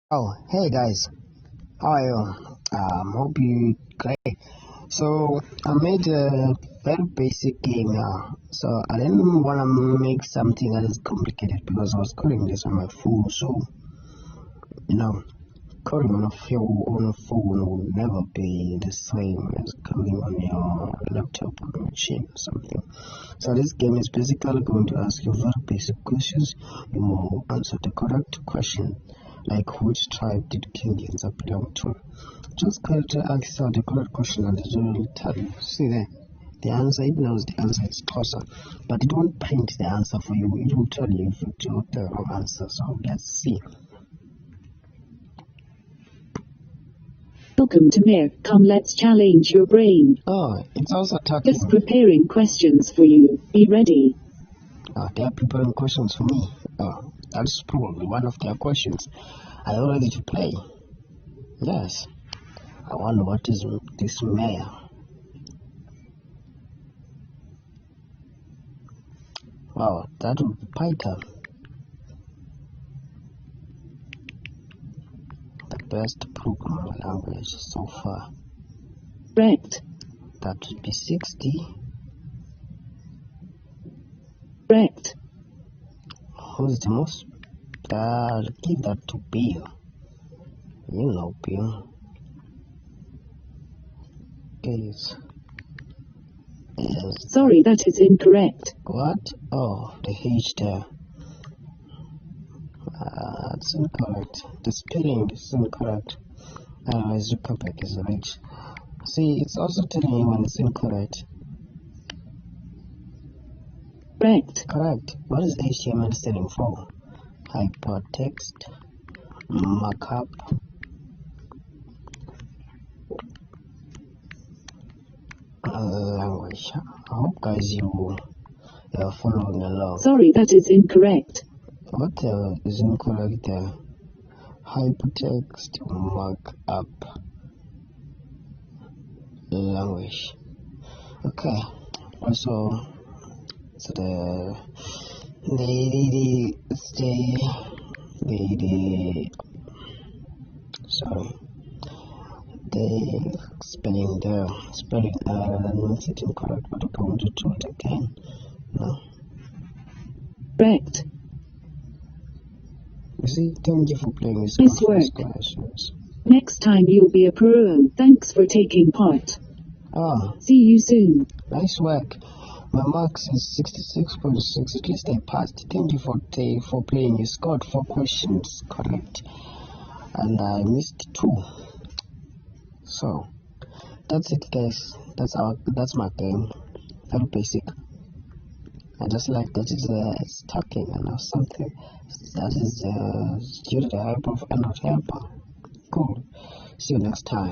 Oh, hey guys, how are you? Hope you great. So I made a very basic game here. So I didn't want to make something that is complicated because I was coding this on my phone. So you know, coding on a phone will never be the same as coding on your laptop or machine or something. So this game is basically going to ask you very basic questions. You will answer the correct question, like which tribe did King Giza belong to? Just correctly answer the correct question and it will tell you. See there, the answer, it knows the answer is closer, but it won't paint the answer for you. It will tell you if you got the wrong answer. So let's see. Welcome to Mir. Come, let's challenge your brain. Oh, it's also talking. Just preparing questions for you. Be ready. They are preparing questions for me. That's probably one of their questions. Are you ready to play? Yes. I wonder what is this mayor? Wow, that would be Python. The best programming language so far. Correct. That would be 60. Correct. Who's the most? Give that to Bill. You know Bill. Yes. Sorry, that is incorrect. What? Oh, the H there. It's incorrect. The spelling is incorrect. Zuckerberg is rich. See, it's also telling you when it's incorrect. Correct. Correct. What is HTML standing for? Hypertext Markup Language. I hope guys you are following along. Sorry, that is incorrect. What is incorrect there? Hypertext Markup Language. Okay. Also, so the spelling makes it incorrect, but I'm going to do it again. No. Correct. You see, thank you for playing this. Nice work. Next time you'll be a pro. Thanks for taking part. See you soon. Nice work. My marks is 66.6. At least I passed. Thank you for playing. You scored 4 questions correct, and I missed 2. So that's it, guys. That's my game. Very basic. I just like that it's talking and not something that is due to the help of another helper. Cool. See you next time.